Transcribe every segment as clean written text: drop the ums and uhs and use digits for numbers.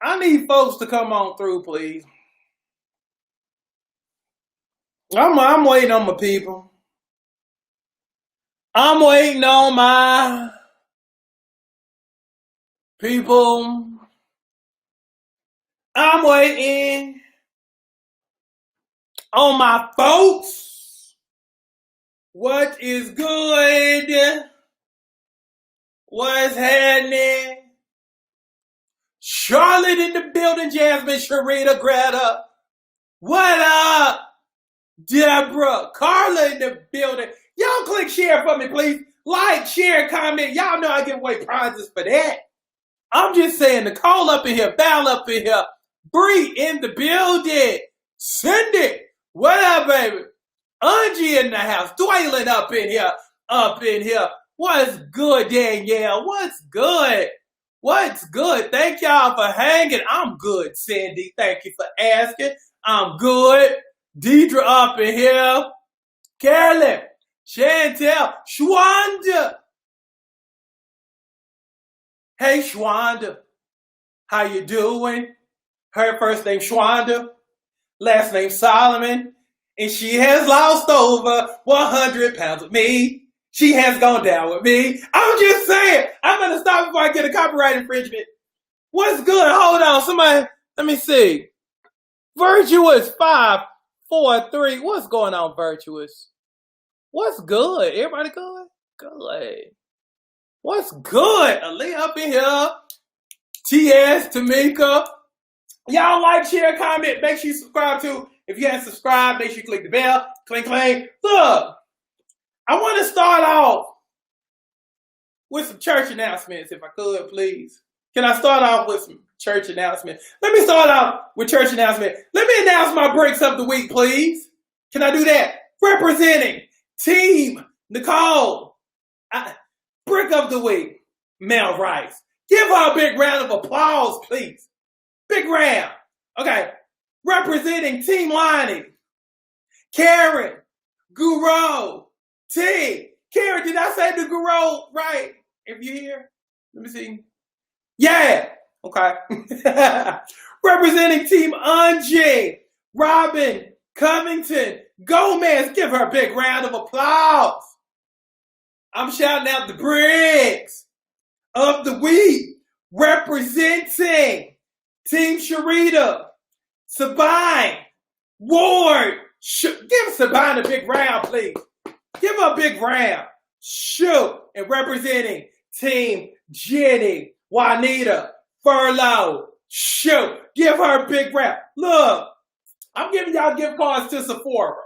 I need folks to come on through, please. I'm waiting on my people. I'm waiting on my people. I'm waiting on my folks. What is good? What's happening? Charlotte in the building, Jasmine, Sharita, Greta. What up? Deborah, Carla in the building. Y'all click share for me, please. Like, share, comment. Y'all know I give away prizes for that. I'm just saying, Nicole up in here, Val up in here, Bree in the building, Cindy, what up, baby? Angie in the house, Dwaylen up in here. What's good, Danielle? What's good? What's good? Thank y'all for hanging. I'm good, Cindy. Thank you for asking. I'm good. Deidre up in here. Carolyn, Chantel, Shwanda. Hey, Shwanda. How you doing? Her first name Shwanda, last name Solomon, and she has lost over 100 pounds with me. She has gone down with me. I'm just saying. I'm going to stop before I get a copyright infringement. What's good? Hold on. Somebody, let me see. Virtuous 543. What's going on, Virtuous? What's good? Everybody good? Good. What's good? Aaliyah up in here. TS, Tamika. Y'all like, share, comment. Make sure you subscribe too. If you haven't subscribed, make sure you click the bell. Cling, cling. Look, I want to start off with some church announcements, if I could, please. Can I start off with some church announcements? Let me start off with church announcement. Let me announce my bricks of the week, please. Can I do that? Representing Team Nicole. Brick of the week, Mel Rice. Give her a big round of applause, please. Big round. Okay. Representing Team Lonnie, Karen, Guru, T. Karen, did I say the Guru right? If you're here, let me see. Yeah. Okay. Representing Team Angie, Robin, Covington, Gomez. Give her a big round of applause. I'm shouting out the bricks of the week, representing Team Sharita, Sabine, Ward. Give Sabine a big round, please. Give her a big round. Shoot. And representing Team Jenny, Juanita, Furlough. Shoot. Give her a big round. Look, I'm giving y'all gift cards to Sephora.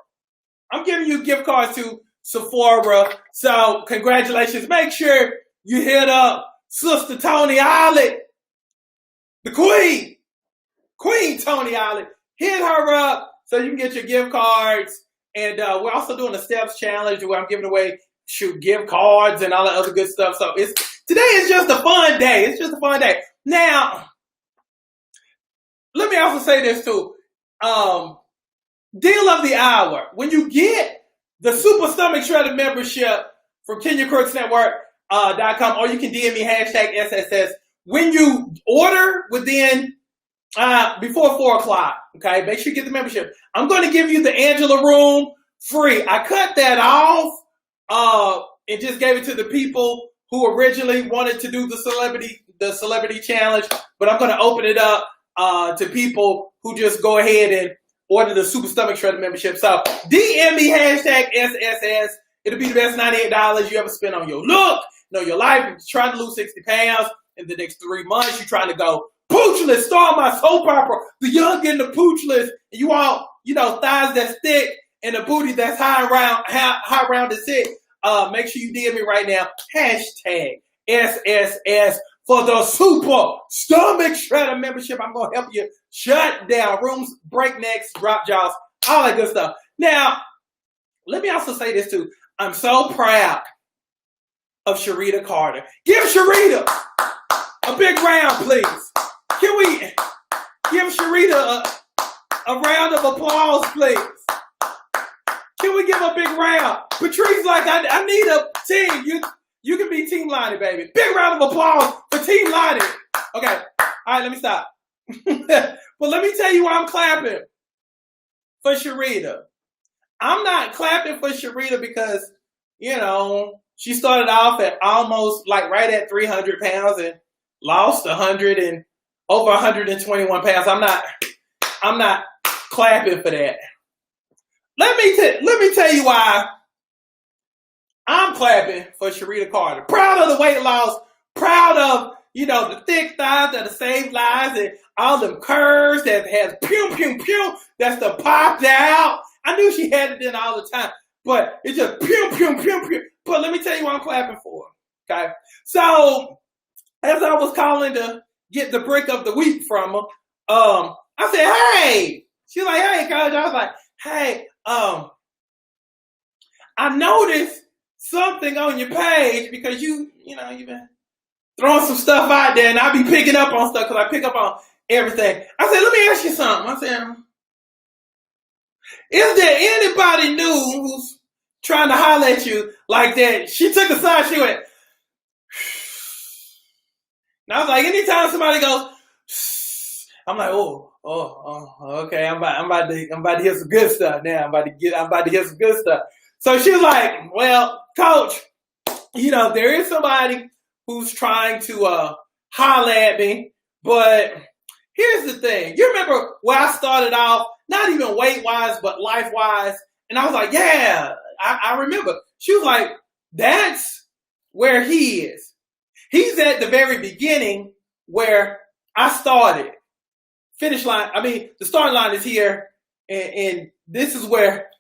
I'm giving you gift cards to Sephora. So congratulations. Make sure you hit up Sister Tony Ollie, the Queen Tony Ollie. Hit her up so you can get your gift cards. And we're also doing a Steps Challenge where I'm giving away gift cards and all that other good stuff. So today is just a fun day. It's just a fun day. Now, let me also say this too. Deal of the hour. When you get the Super Stomach Shredder membership from KenyaCrooksNetwork.com, or you can DM me #SSS. When you order within before 4 o'clock, okay, make sure you get the membership. I'm going to give you the Angela room free. I cut that off and just gave it to the people who originally wanted to do the celebrity challenge, but I'm going to open it up to people who just go ahead and order the Super Stomach Shredder membership. So DM me #SSS. It'll be the best $98 you ever spent on your look, your life. If you're trying to lose 60 pounds in the next 3 months, you're trying to go poochless, star my soap opera, The Young and the Poochless, and you all, thighs that's thick and a booty that's high round and thick. Make sure you DM me right now. #SSS for the Super Stomach Shredder membership. I'm going to help you shut down rooms, breaknecks, drop jaws, all that good stuff. Now, let me also say this too. I'm so proud of Sharita Carter. Give Sharita a big round, please. Can we give Sharita a round of applause, please? Can we give a big round? Patrice, I need a team. You can be Team Lonnie, baby. Big round of applause for Team Lonnie. Okay. All right, let me stop. But let me tell you why I'm clapping for Sharita. I'm not clapping for Sharita because, she started off at almost like right at 300 pounds and lost 100 and over 121 pounds. I'm not clapping for that. Let me tell you why I'm clapping for Sharita Carter. Proud of the weight loss, proud of, the thick thighs that have saved lives and all them curves that has pew, pew, pew, that's the popped out. I knew she had it in all the time, but it's just pew, pew, pew, pew. But let me tell you what I'm clapping for, okay? So, as I was calling to get the brick of the week from her, I said, hey. She's like, hey, coach. I was like, hey, I noticed something on your page because you've been throwing some stuff out there, and I be picking up on stuff because I pick up on everything. I said, let me ask you something. I said, is there anybody new who's trying to holler at you like that? She took a side, she went, and I was like, anytime somebody goes, I'm like, okay, I'm about to hear some good stuff now. I'm about to hear some good stuff. So she was like, well, coach, there is somebody who's trying to holler at me, but here's the thing. You remember where I started off, not even weight-wise, but life-wise, and I was like, yeah, I remember. She was like, that's where he is. He's at the very beginning where I started. Finish line, the starting line is here, and this is where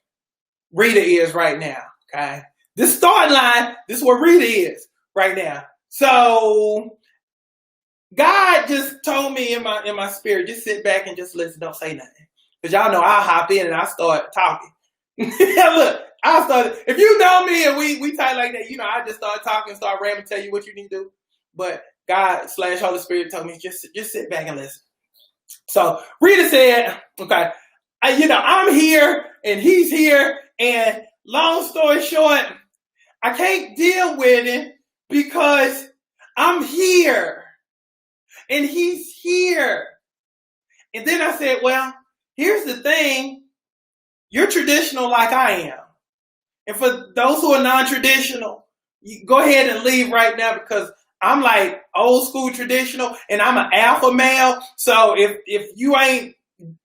Rita is right now, okay? This starting line, this is where Rita is right now. So, God just told me in my spirit, just sit back and just listen, don't say nothing. Because y'all know I'll hop in and I start talking. Look, if you know me and we talk like that, I just start talking, start rambling, tell you what you need to do. But God/Holy Spirit told me, just sit back and listen. So Rita said, okay, I'm here and he's here, and long story short, I can't deal with it because I'm here and he's here. And then I said, well, here's the thing. You're traditional like I am. And for those who are non-traditional, you go ahead and leave right now because I'm like old school traditional and I'm an alpha male. So if you ain't,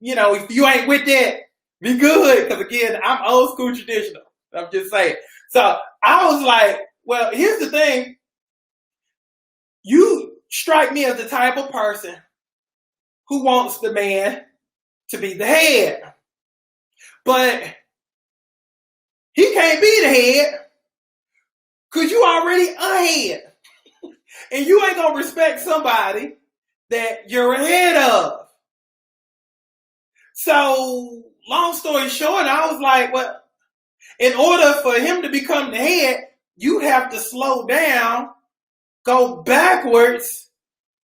if you ain't with that, be good. Because again, I'm old school traditional. I'm just saying. So I was like, well, here's the thing. You strike me as the type of person who wants the man to be the head. But he can't be the head because you already a head. And you ain't going to respect somebody that you're ahead of. So, long story short, I was like, well, in order for him to become the head, you have to slow down, go backwards,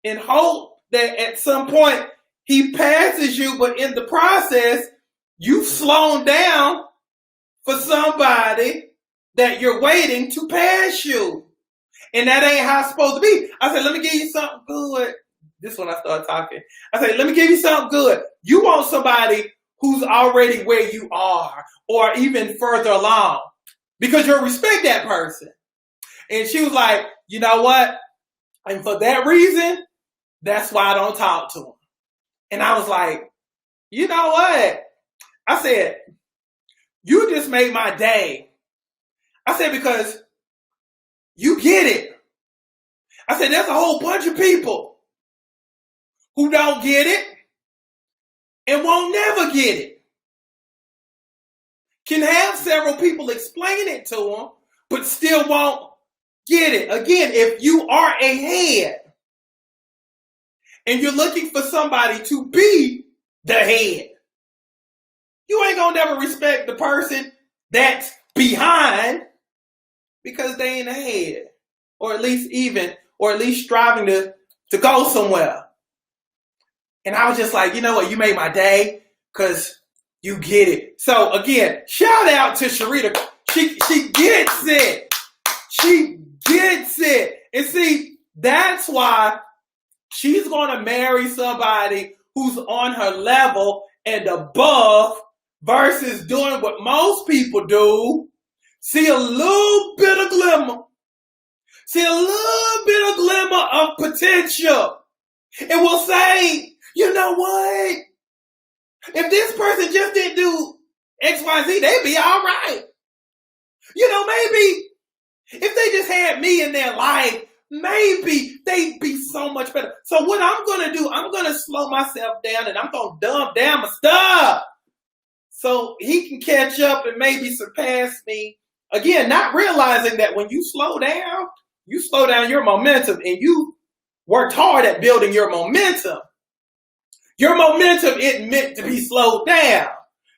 and hope that at some point he passes you. But in the process, you've slowed down for somebody that you're waiting to pass you. And that ain't how it's supposed to be. I said, let me give you something good. This is when I started talking. I said, let me give you something good. You want somebody who's already where you are or even further along because you'll respect that person. And she was like, you know what? And for that reason, that's why I don't talk to him. And I was like, you know what? I said, you just made my day. I said, because you get it. I said, there's a whole bunch of people who don't get it and won't never get it. Can have several people explain it to them, but still won't get it. Again, if you are a head and you're looking for somebody to be the head, you ain't gonna never respect the person that's behind because they ain't ahead, or at least striving to go somewhere. And I was just like, you know what, you made my day because you get it. So again, shout out to Sharita. She gets it. She gets it. And see, that's why she's going to marry somebody who's on her level and above versus doing what most people do, see a little bit of glimmer. See a little bit of glimmer of potential. And will say, you know what? If this person just didn't do X, Y, Z, they'd be all right. You know, maybe if they just had me in their life, maybe they'd be so much better. So what I'm going to do, I'm going to slow myself down and I'm going to dumb down my stuff so he can catch up and maybe surpass me. Again, not realizing that when you slow down your momentum, and you worked hard at building your momentum. Your momentum isn't meant to be slowed down,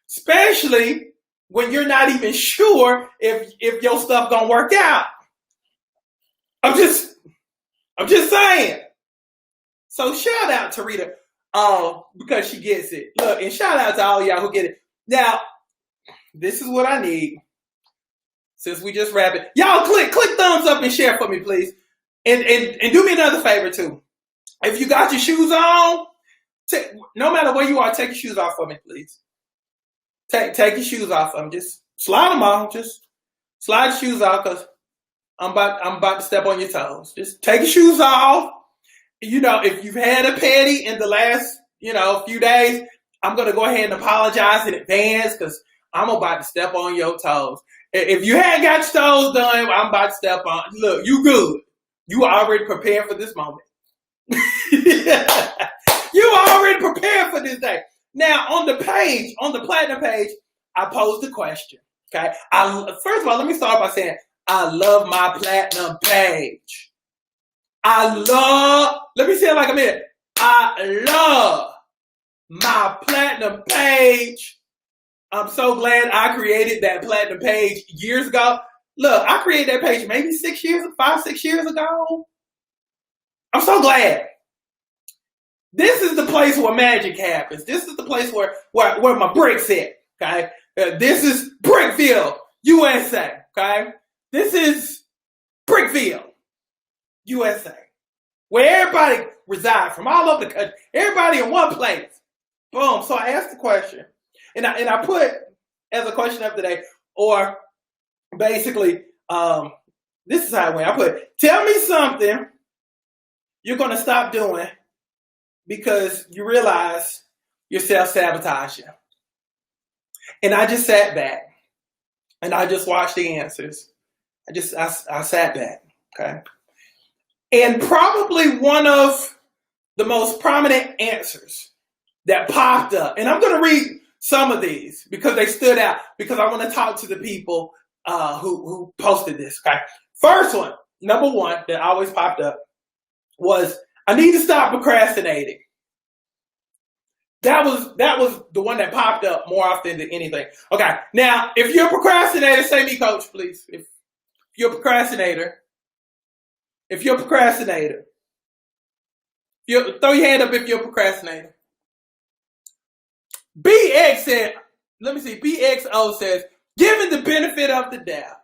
especially when you're not even sure if your stuff gonna work out. I'm just saying. So shout out to Rita, because she gets it. Look, and shout out to all y'all who get it. Now, this is what I need. Since we just wrapped it, y'all click thumbs up and share for me, please. And do me another favor too. If you got your shoes on, no matter where you are, take your shoes off for me, please. Take your shoes off for me. Just slide them off. Just slide your shoes off, because I'm about to step on your toes. Just take your shoes off. You know, if you've had a petty in the last, few days, I'm gonna go ahead and apologize in advance, because I'm about to step on your toes. If you hadn't got your toes done, I'm about to step on. Look, you good. You are already prepared for this moment. You are already prepared for this day. Now, on the platinum page, I posed a question. Okay. First of all, let me start by saying I love my platinum page. Let me say it like a minute. I love my platinum page. I'm so glad I created that platinum page years ago. Look, I created that page maybe 6 years ago. I'm so glad. This is the place where magic happens. This is the place where my bricks at. Okay, this is Brickville, USA. Okay, this is Brickville, USA, where everybody resides from all over the country. Everybody in one place. Boom. So I asked the question. And I put as a question of the day, or basically, this is how it went. I put, tell me something you're going to stop doing because you realize you're self-sabotaging. And I just sat back and I just watched the answers. I sat back, okay? And probably one of the most prominent answers that popped up, and I'm going to read some of these because they stood out, because I want to talk to the people who posted this. Okay, first one, number one that always popped up was, I need to stop procrastinating. That was the one that popped up more often than anything. Okay, now if you're a procrastinator, say me, coach, please. If you're a procrastinator, throw your hand up if you're a procrastinator. BXO says, given the benefit of the doubt.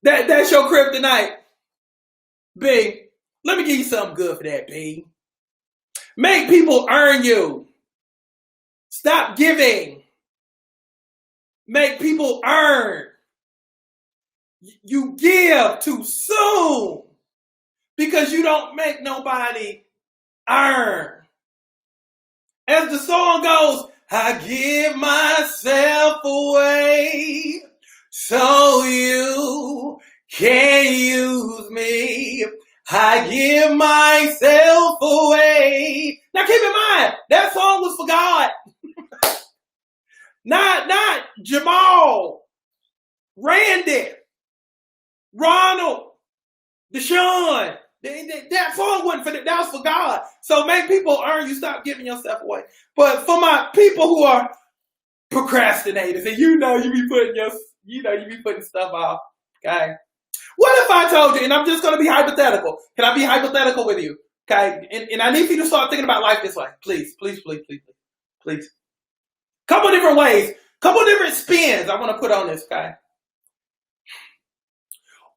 That's your kryptonite. B, let me give you something good for that, B. Make people earn you. Stop giving. Make people earn. You give too soon because you don't make nobody earn. As the song goes, I give myself away so you can use me. I give myself away. Now keep in mind, that song was for God. Not Jamal, Randy, Ronald, Deshaun. That song wasn't for that. That was for God. So make people earn you. Stop giving yourself away. But for my people who are procrastinators, and you be putting stuff off. Okay. What if I told you, and I'm just going to be hypothetical. Can I be hypothetical with you? Okay. And I need you to start thinking about life this way. Please. Couple different ways. Couple different spins I want to put on this. Okay.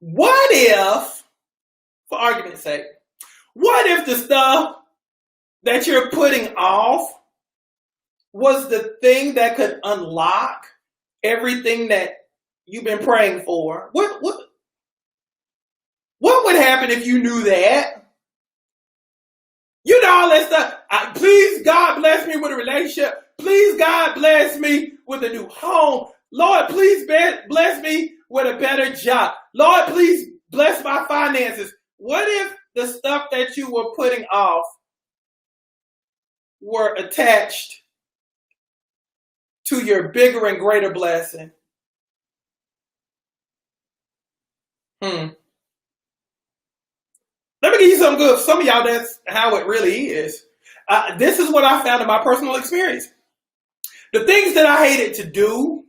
What if, for argument's sake, what if the stuff that you're putting off was the thing that could unlock everything that you've been praying for? What would happen if you knew that? You know all that stuff. Please, God, bless me with a relationship. Please, God, bless me with a new home. Lord, please bless me with a better job. Lord, please bless my finances. What if the stuff that you were putting off were attached to your bigger and greater blessing? Let me give you something good. For some of y'all, that's how it really is. This is what I found in my personal experience. The things that I hated to do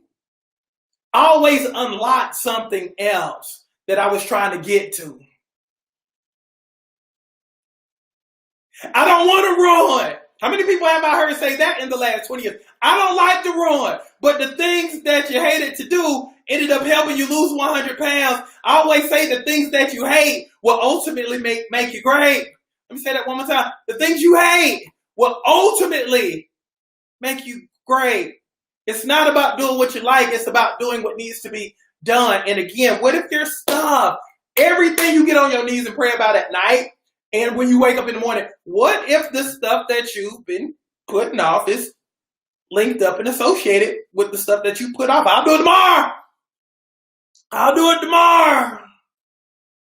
always unlocked something else that I was trying to get to. I don't want to run. How many people have I heard say that in the last 20 years? I don't like to run. But the things that you hated to do ended up helping you lose 100 pounds. I always say the things that you hate will ultimately make you great. Let me say that one more time. The things you hate will ultimately make you great. It's not about doing what you like. It's about doing what needs to be done. And again, what if you're stuck? Everything you get on your knees and pray about at night, and when you wake up in the morning, what if the stuff that you've been putting off is linked up and associated with the stuff that you put off? I'll do it tomorrow. I'll do it tomorrow.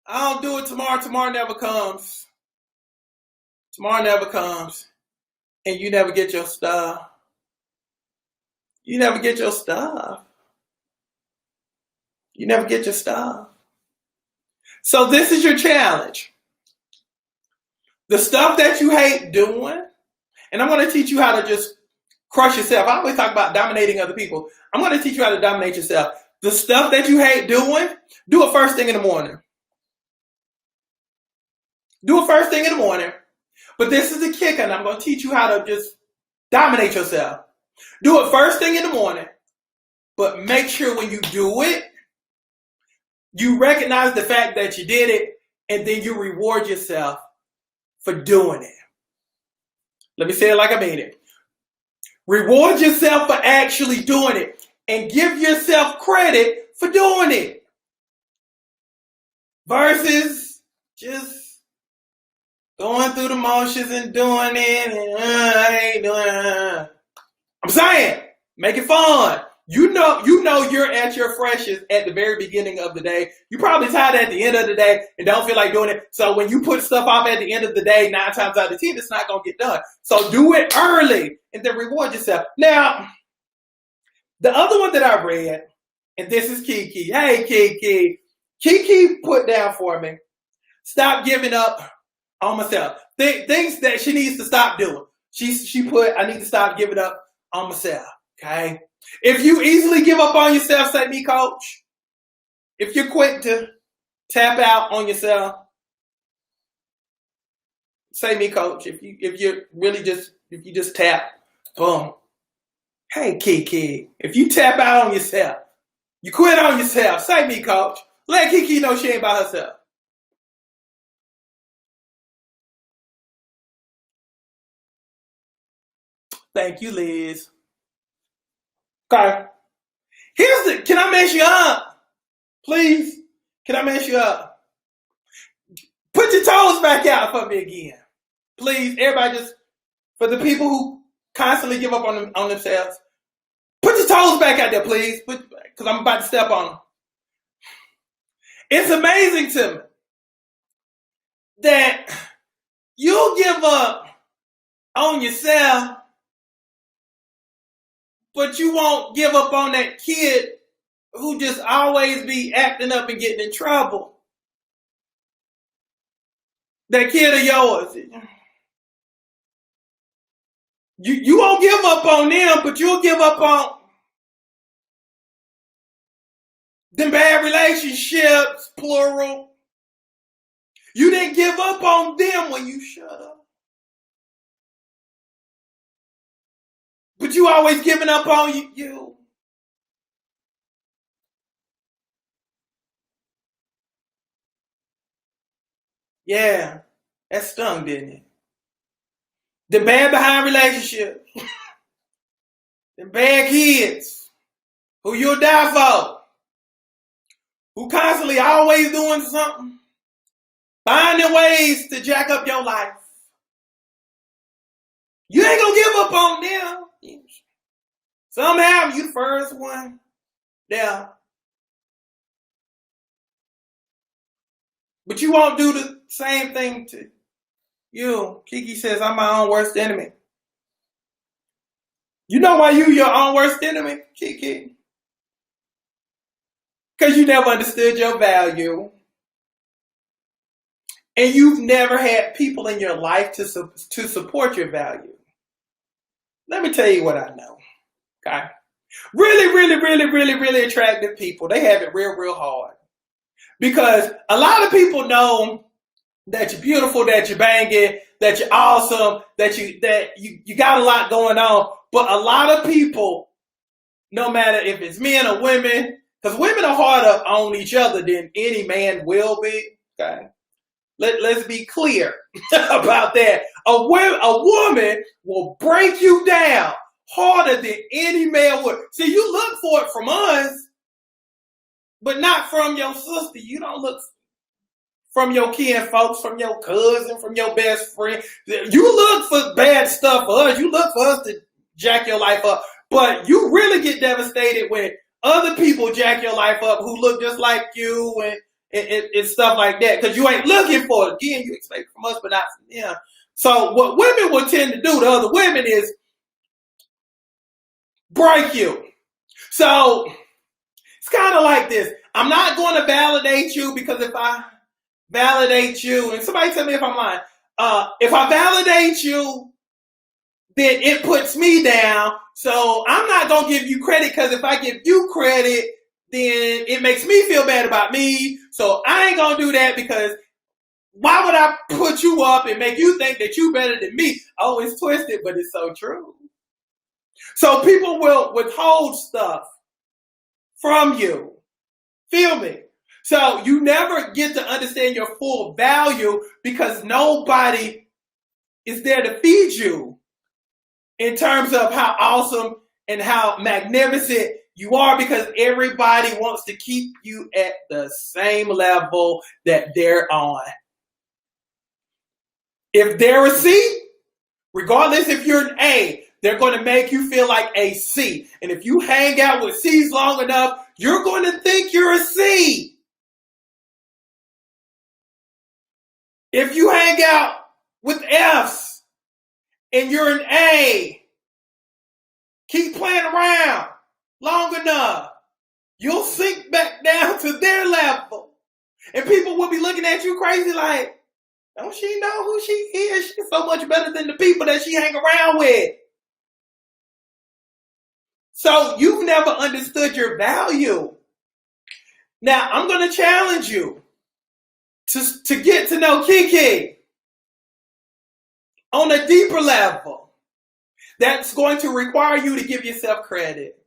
I'll do it tomorrow. Tomorrow never comes. Tomorrow never comes. And you never get your stuff. You never get your stuff. You never get your stuff. So this is your challenge. The stuff that you hate doing, and I'm going to teach you how to just crush yourself. I always talk about dominating other people. I'm going to teach you how to dominate yourself. The stuff that you hate doing, do it first thing in the morning. Do it first thing in the morning. But this is the kicker, and I'm going to teach you how to just dominate yourself. Do it first thing in the morning, but make sure when you do it, you recognize the fact that you did it, and then you reward yourself for doing it. Let me say it like I mean it. Reward yourself for actually doing it, and give yourself credit for doing it. Versus just going through the motions and doing it, and I ain't doing it. I'm saying, make it fun. You know you're at your freshest at the very beginning of the day. You're probably tired at the end of the day and don't feel like doing it. So when you put stuff off at the end of the day, 9 times out of 10, it's not going to get done. So do it early and then reward yourself. Now, the other one that I read, and this is Kiki. Hey, Kiki. Kiki put down for me, stop giving up on myself. Things that she needs to stop doing. She put, I need to stop giving up on myself. Okay? If you easily give up on yourself, say me, coach. If you're quick to tap out on yourself, say me, coach. If you just tap, boom. Hey, Kiki. If you tap out on yourself, you quit on yourself, say me, coach. Let Kiki know she ain't by herself. Thank you, Liz. Okay. Can I mess you up? Please? Can I mess you up? Put your toes back out for me again. Please, everybody just, for the people who constantly give up on themselves, put your toes back out there, please. Because I'm about to step on them. It's amazing to me that you'll give up on yourself, but you won't give up on that kid who just always be acting up and getting in trouble. That kid of yours. You won't give up on them, but you'll give up on them bad relationships, plural. You didn't give up on them when you shut up. But you always giving up on you. Yeah, that stung, didn't it? The bad behind relationships. The bad kids. Who you'll die for. Who constantly always doing something. Finding ways to jack up your life. You ain't gonna give up on them. Somehow you the first one there. But you won't do the same thing to you. Kiki says, I'm my own worst enemy. You know why you your own worst enemy, Kiki? Because you never understood your value. And you've never had people in your life to support your value. Let me tell you what I know. Okay? Really attractive people. They have it real hard. Because a lot of people know that you're beautiful, that you're banging, that you're awesome, that you got a lot going on. But a lot of people, no matter if it's men or women, because women are harder on each other than any man will be. Okay? Let's be clear about that. A woman will break you down harder than any man would. See, you look for it from us, but not from your sister. You don't look from your kin folks, from your cousin, from your best friend. You look for bad stuff for us. You look for us to jack your life up. But you really get devastated when other people jack your life up who look just like you and stuff like that. Because you ain't looking for it. Again, you expect it from us, but not from them. So what women will tend to do to other women is break you. So it's kind of like this. I'm not going to validate you because if I validate you, and somebody tell me if I'm lying, if I validate you, then it puts me down. So I'm not going to give you credit because if I give you credit, then it makes me feel bad about me. So I ain't going to do that because why would I put you up and make you think that you better than me? Oh, it's twisted, but it's so true. So people will withhold stuff from you. Feel me? So you never get to understand your full value because nobody is there to feed you in terms of how awesome and how magnificent you are because everybody wants to keep you at the same level that they're on. If they're a C, regardless if you're an A, they're going to make you feel like a C. And if you hang out with C's long enough, you're going to think you're a C. If you hang out with F's and you're an A, keep playing around long enough, you'll sink back down to their level. And people will be looking at you crazy like, don't she know who she is? She's so much better than the people that she hang around with. So you've never understood your value. Now, I'm going to challenge you to get to know Kiki on a deeper level. That's going to require you to give yourself credit.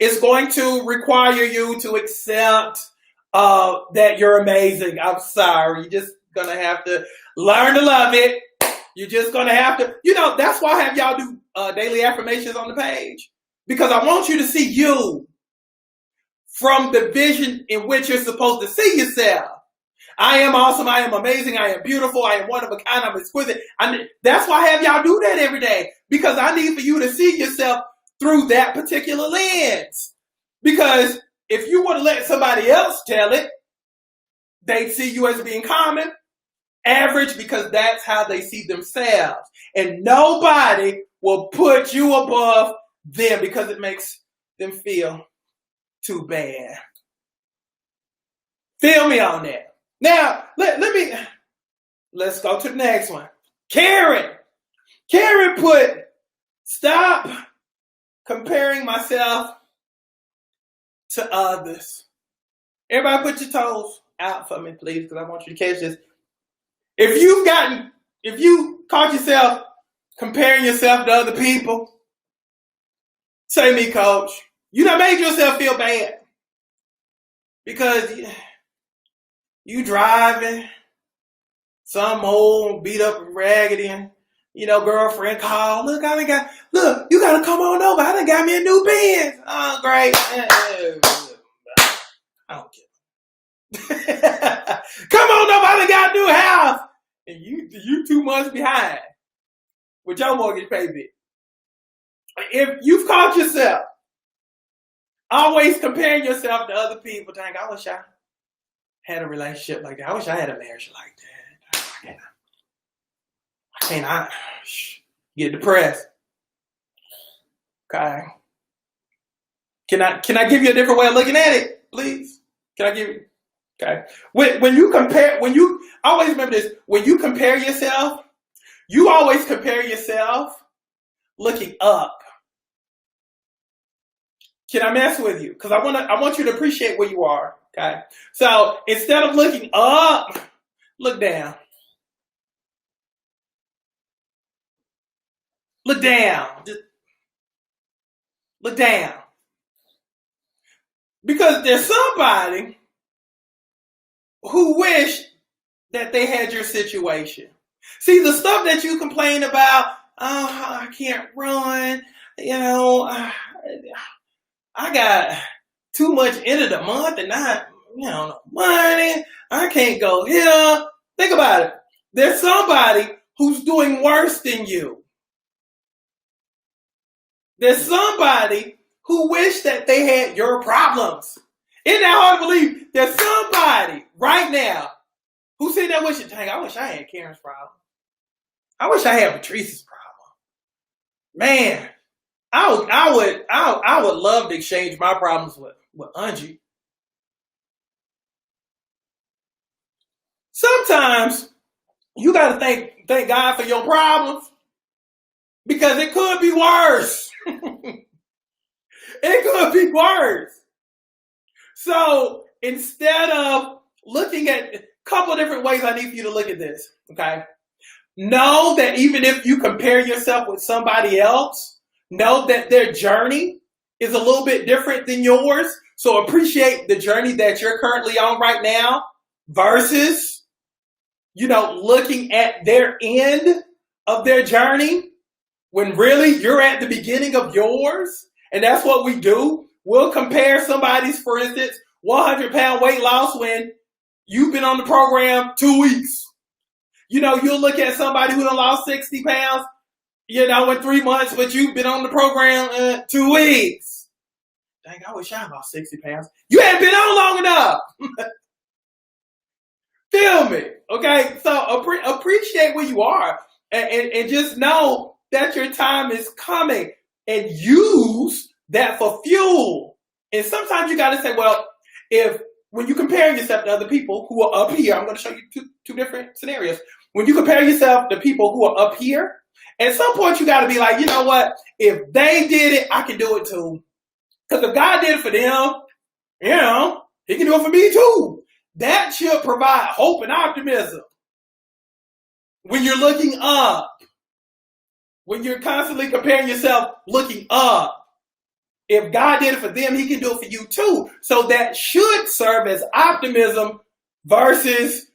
It's going to require you to accept that you're amazing. I'm sorry. You're just going to have to learn to love it. You're just going to have to, that's why I have y'all do daily affirmations on the page. Because I want you to see you from the vision in which you're supposed to see yourself. I am awesome. I am amazing. I am beautiful. I am one of a kind. I'm exquisite. That's why I have y'all do that every day. Because I need for you to see yourself through that particular lens. Because if you were to let somebody else tell it, they'd see you as being common, average, because that's how they see themselves. And nobody will put you above them because it makes them feel too bad. Feel me on that. Now, let's go to the next one. Karen put, stop comparing myself to others. Everybody put your toes out for me, please, because I want you to catch this. If you caught yourself comparing yourself to other people, say me, coach, you done made yourself feel bad because you driving some old beat up and raggedy and girlfriend call. Look, you gotta come on over. I done got me a new Benz. Oh, great. I don't care. Come on over. I done got a new house. And you 2 months behind with your mortgage payment. If you've caught yourself always comparing yourself to other people, dang, I wish I had a relationship like that. I wish I had a marriage like that. I can't get depressed. Okay. Can I give you a different way of looking at it, please? Can I give you? Okay. When you always remember this, when you compare yourself, you always compare yourself looking up. Can I mess with you? Because I want you to appreciate where you are. Okay. So instead of looking up, look down. Look down. Just look down. Because there's somebody who wish that they had your situation. See, the stuff that you complain about, oh, I can't run, I got too much end of the month and not, no money. I can't go here. Think about it. There's somebody who's doing worse than you. There's somebody who wish that they had your problems. Isn't that hard to believe? There's somebody right now who's sitting there wishing, dang, I wish I had Karen's problem. I wish I had Patrice's problem. Man, I would love to exchange my problems with Angie. Sometimes you gotta thank God for your problems because it could be worse. It could be worse. So instead of looking at a couple of different ways, I need for you to look at this. Okay. Know that even if you compare yourself with somebody else, know that their journey is a little bit different than yours. So appreciate the journey that you're currently on right now versus, looking at their end of their journey when really you're at the beginning of yours. And that's what we do. We'll compare somebody's, for instance, 100-pound weight loss when you've been on the program 2 weeks. You'll look at somebody who done lost 60 pounds, in 3 months, but you've been on the program 2 weeks. Dang, I wish I lost 60 pounds. You haven't been on long enough. Feel me? Okay, so appreciate where you are and just know that your time is coming and use that for fuel. And sometimes you got to say, well, when you compare yourself to other people who are up here, I'm going to show you two different scenarios. When you compare yourself to people who are up here, at some point you got to be like, you know what? If they did it, I can do it too. Because if God did it for them, he can do it for me too. That should provide hope and optimism. When you're looking up, when you're constantly comparing yourself looking up, if God did it for them, he can do it for you too. So that should serve as optimism versus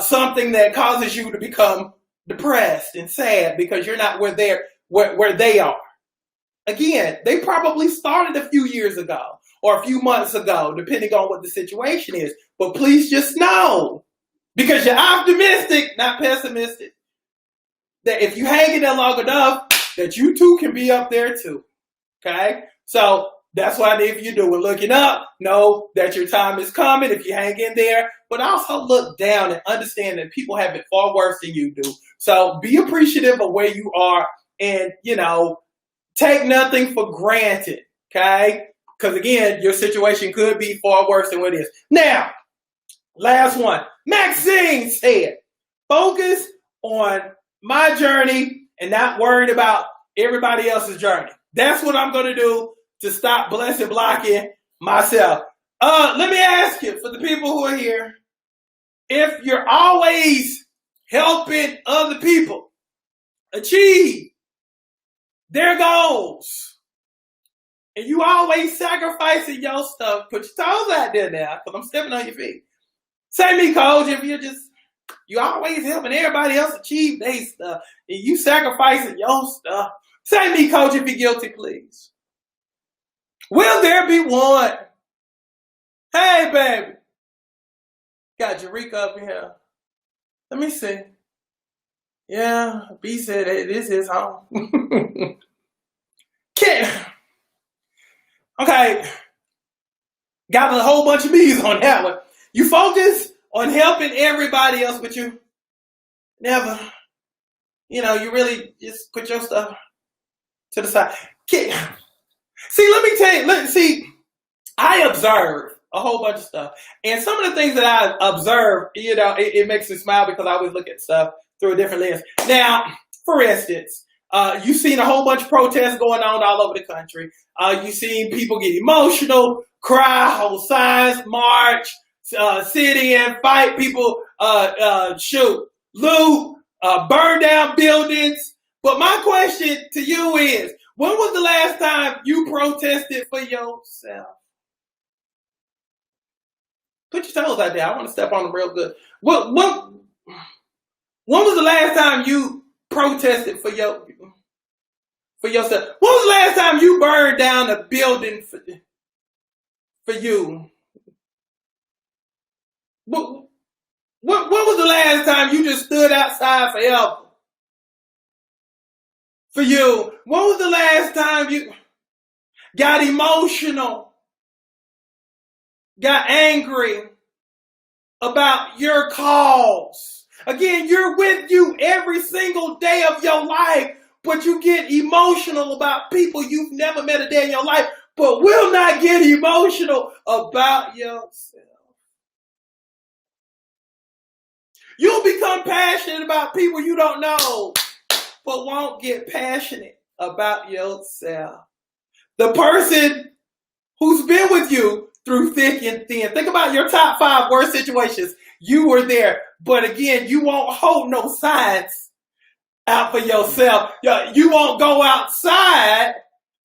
something that causes you to become depressed and sad because you're not where they are. Again, they probably started a few years ago or a few months ago, depending on what the situation is. But please just know, because you're optimistic, not pessimistic, that if you hang in there long enough, that you too can be up there too. Okay? So that's what I need for you to do. When looking up, know that your time is coming if you hang in there, but also look down and understand that people have it far worse than you do. So be appreciative of where you are and, take nothing for granted. Okay? Because again, your situation could be far worse than what it is. Now, last one. Maxine said, focus on my journey and not worried about everybody else's journey. That's what I'm going to do to stop blessing blocking myself. Let me ask you, for the people who are here, if you're always helping other people achieve their goals, and you always sacrificing your stuff, put your toes out there now, because I'm stepping on your feet. Say me, coach, if you're just You always helping everybody else achieve their stuff. And you sacrificing your stuff. Say me, coach, if you're guilty, please. Will there be one? Hey, baby. Got Jerika up here. Let me see. Yeah, B said this is home. Okay. Got a whole bunch of B's on that one. You focus on helping everybody else, but you never, you really just put your stuff to the side. See, let me tell you, I observe a whole bunch of stuff. And some of the things that I observe, it makes me smile because I always look at stuff through a different lens. Now, for instance, you've seen a whole bunch of protests going on all over the country. You've seen people get emotional, cry, hold signs, march, sit in, fight, people shoot, loot, burn down buildings. But my question to you is, when was the last time you protested for yourself? Put your toes out there. I want to step on them real good. When was the last time you protested for yourself? When was the last time you burned down a building for you? When was the last time you just stood outside forever? For you. When was the last time you got emotional, got angry about your cause? Again, you're with you every single day of your life, but you get emotional about people you've never met a day in your life, but will not get emotional about yourself. You'll become passionate about people you don't know, but won't get passionate about yourself. The person who's been with you through thick and thin. Think about your top 5 worst situations. You were there, but again, you won't hold no signs out for yourself. You won't go outside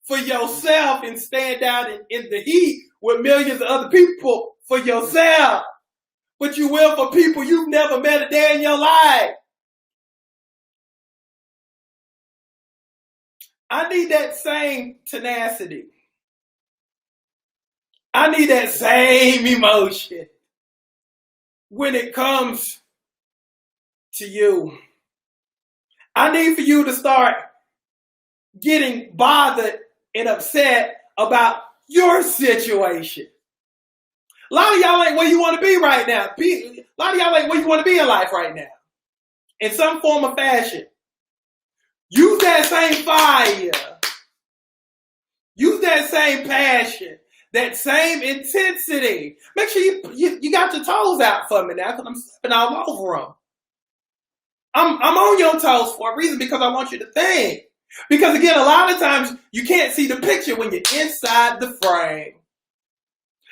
for yourself and stand out in the heat with millions of other people for yourself. But you will for people you've never met a day in your life. I need that same tenacity. I need that same emotion when it comes to you. I need for you to start getting bothered and upset about your situation. A lot of y'all ain't where you want to be right now. A lot of y'all ain't where you want to be in life right now. In some form or fashion. Use that same fire. Use that same passion. That same intensity. Make sure you got your toes out for me now because I'm stepping all over them. I'm on your toes for a reason because I want you to think. Because again, a lot of times you can't see the picture when you're inside the frame.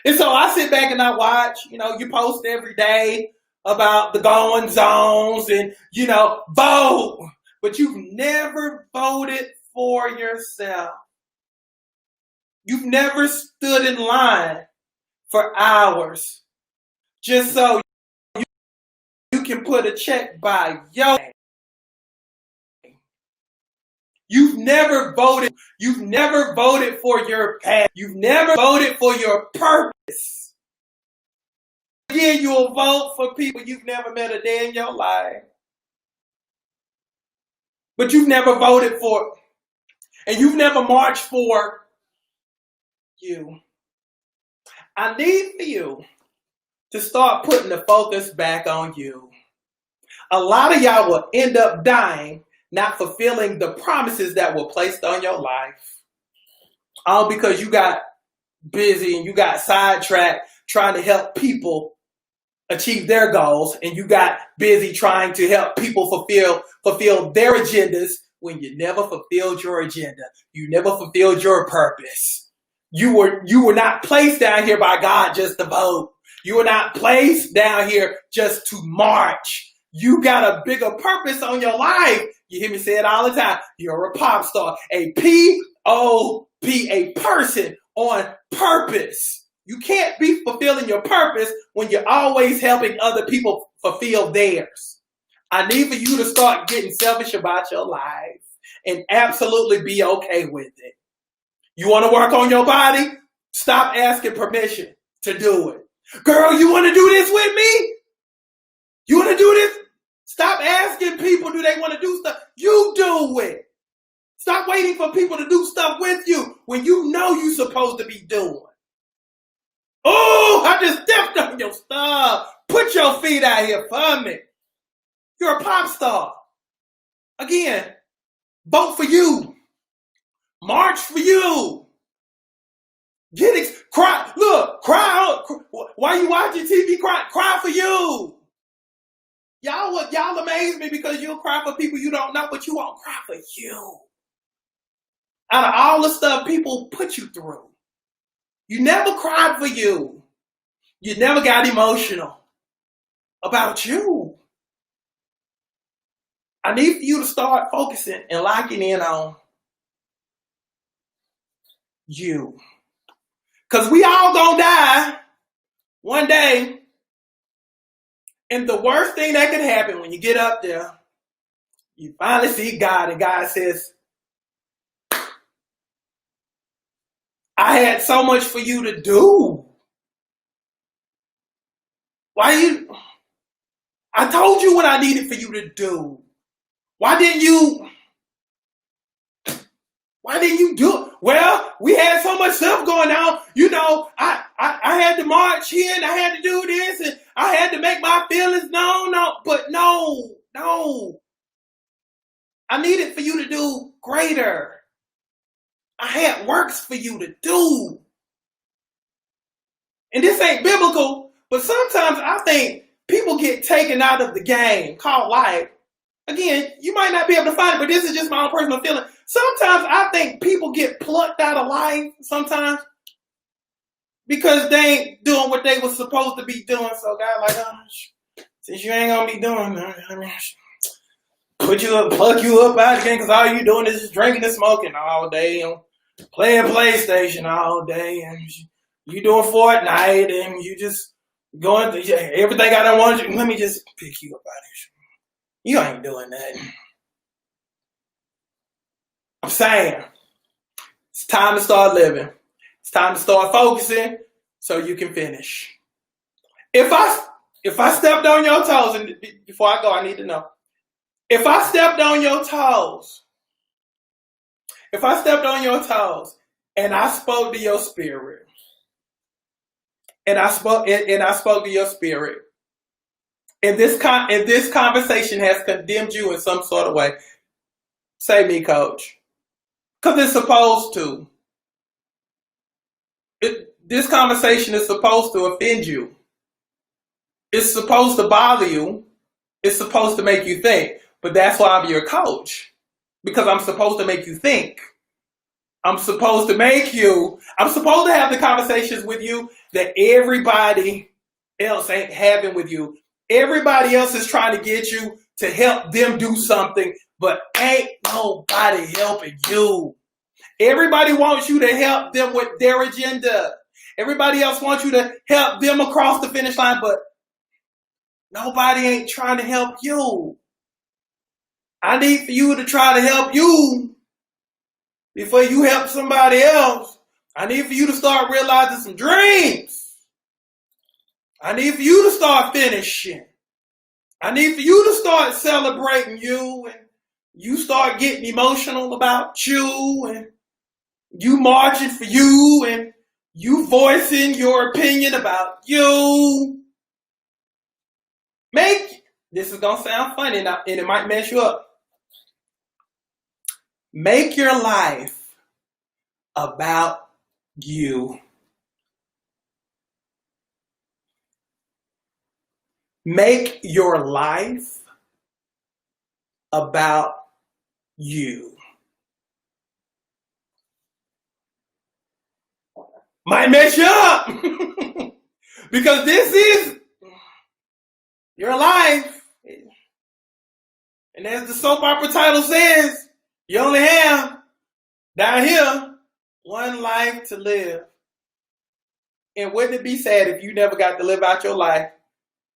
And so I sit back and I watch, you post every day about the going zones and, vote. But you've never voted for yourself. You've never stood in line for hours just so you can put a check by your name. You've never voted. You've never voted for your path. You've never voted for your purpose. Again, you'll vote for people you've never met a day in your life. But you've never voted for, and you've never marched for you. I need for you to start putting the focus back on you. A lot of y'all will end up dying not fulfilling the promises that were placed on your life. All because you got busy and you got sidetracked trying to help people achieve their goals, and you got busy trying to help people fulfill their agendas when you never fulfilled your agenda. You never fulfilled your purpose. You were not placed down here by God just to vote. You were not placed down here just to march. You got a bigger purpose on your life. You hear me say it all the time. You're a pop star, a P-O-P, a person on purpose. You can't be fulfilling your purpose when you're always helping other people fulfill theirs. I need for you to start getting selfish about your life and absolutely be okay with it. You want to work on your body? Stop asking permission to do it. Girl, you want to do this with me? You want to do this? Stop asking people, do they want to do stuff? You do it. Stop waiting for people to do stuff with you when you know you're supposed to be doing. Oh, I just stepped on your stuff. Put your feet out here for me. You're a pop star. Again, vote for you. March for you. Cry. Look, cry. While you watching TV, cry for you. Y'all amaze me because you'll cry for people you don't know, but you won't cry for you. Out of all the stuff people put you through, you never cried for you. You never got emotional about you. I need for you to start focusing and locking in on you. Because we all gonna die one day. And the worst thing that could happen when you get up there, you finally see God and God says, I had so much for you to do. I told you what I needed for you to do. Why didn't you do it? Well, we had so much stuff going on. You know, I had to march here and I had to do this and I had to make my feelings known. No. I needed for you to do greater. I had works for you to do. And this ain't biblical, but sometimes I think people get taken out of the game called life. Again, you might not be able to find it, but this is just my own personal feeling. Sometimes I think people get plucked out of life sometimes because they ain't doing what they were supposed to be doing. So God since you ain't gonna be doing that, plug you up out again because all you doing is just drinking and smoking all day and playing PlayStation all day and you doing Fortnite and you just going through everything I don't want you. Let me just pick you up out of here. You ain't doing that. I'm saying it's time to start living. It's time to start focusing so you can finish. If I stepped on your toes, and before I go, I need to know. If I stepped on your toes, and I spoke to your spirit, and I spoke to your spirit, and this conversation has condemned you in some sort of way, say me, coach, because it's supposed to. This conversation is supposed to offend you. It's supposed to bother you. It's supposed to make you think. But that's why I'm your coach. Because I'm supposed to make you think. I'm supposed to have the conversations with you that everybody else ain't having with you. Everybody else is trying to get you to help them do something, but ain't nobody helping you. Everybody wants you to help them with their agenda. Everybody else wants you to help them across the finish line, but nobody ain't trying to help you. I need for you to try to help you before you help somebody else. I need for you to start realizing some dreams. I need for you to start finishing. I need for you to start celebrating you and you start getting emotional about you and you marching for you and you voicing your opinion about you. This is going to sound funny and it might mess you up. Make your life about you. Make your life about you. Might mess you up because this is your life. And as the soap opera title says, you only have down here one life to live. And wouldn't it be sad if you never got to live out your life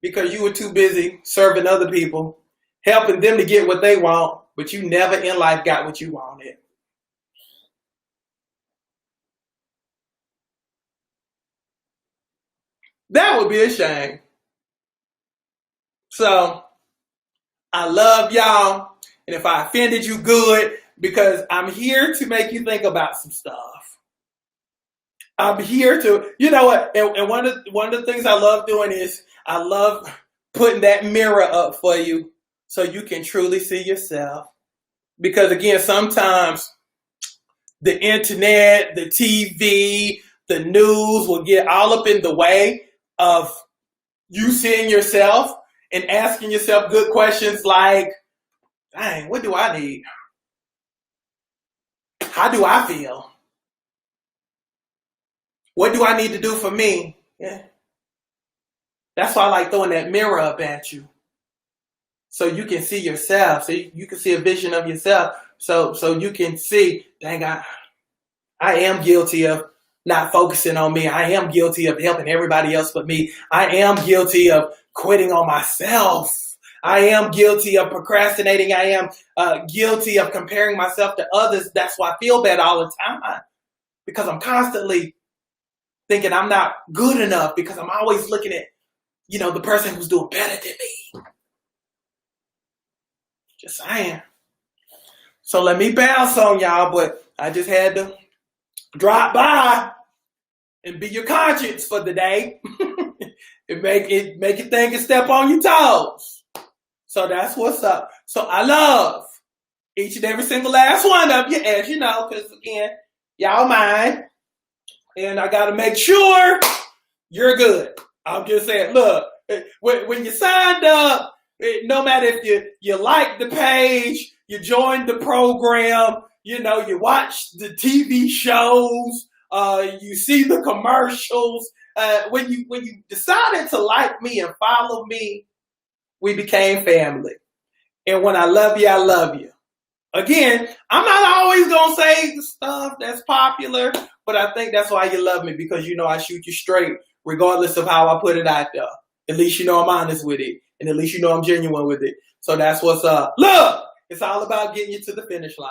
because you were too busy serving other people, helping them to get what they want, but you never in life got what you wanted. That would be a shame. So I love y'all. And if I offended you, good, because I'm here to make you think about some stuff. I'm here to, you know what? And one of the things I love doing is I love putting that mirror up for you so you can truly see yourself. Because again, sometimes the internet, the TV, the news will get all up in the way of you seeing yourself and asking yourself good questions like, dang, what do I need? How do I feel? What do I need to do for me? Yeah. That's why I like throwing that mirror up at you. So you can see yourself. So you can see a vision of yourself. So you can see, dang, I am guilty of not focusing on me. I am guilty of helping everybody else but me. I am guilty of quitting on myself. I am guilty of procrastinating. I am guilty of comparing myself to others. That's why I feel bad all the time. Because I'm constantly thinking I'm not good enough because I'm always looking at, the person who's doing better than me. Just saying. So let me bounce on y'all, but I just had to drop by and be your conscience for the day. Make you think and step on your toes. So that's what's up. So I love each and every single last one of you, as you know, because again, y'all mine. And I got to make sure you're good. I'm just saying, look, when you signed up, no matter if you like the page, you joined the program, you watch the TV shows, you see the commercials. When you decided to like me and follow me, we became family. And when I love you, I love you. Again, I'm not always going to say the stuff that's popular, but I think that's why you love me, because I shoot you straight, regardless of how I put it out there. At least I'm honest with it, and at least I'm genuine with it. So that's what's up. Look, it's all about getting you to the finish line.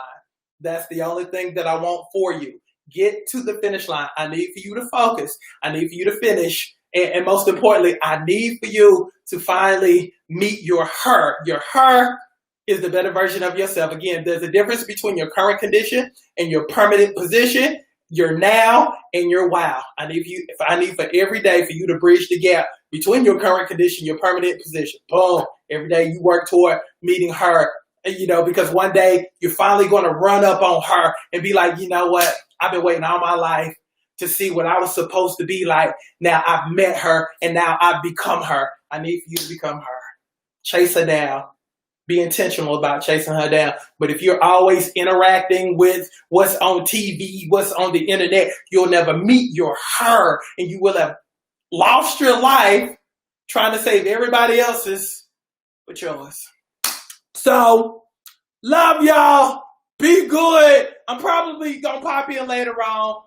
That's the only thing that I want for you. Get to the finish line. I need for you to focus. I need for you to finish. And most importantly, I need for you to finally meet your her. Your her is the better version of yourself. Again, there's a difference between your current condition and your permanent position, your now and your wow. I need for every day for you to bridge the gap between your current condition, your permanent position. Boom. Every day you work toward meeting her, because one day you're finally going to run up on her and be like, you know what? I've been waiting all my life to see what I was supposed to be like. Now I've met her and now I've become her. I need for you to become her. Chase her down. Be intentional about chasing her down. But if you're always interacting with what's on TV, what's on the internet, you'll never meet your her, and you will have lost your life trying to save everybody else's but yours. So, love y'all. Be good. I'm probably going to pop in later on,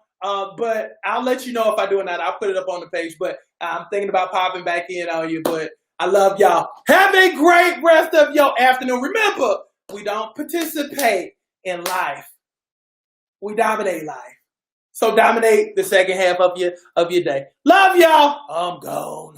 but I'll let you know if I do or not. I'll put it up on the page, but I'm thinking about popping back in on you, but I love y'all. Have a great rest of your afternoon. Remember, we don't participate in life. We dominate life. So dominate the second half of your day. Love y'all. I'm gone.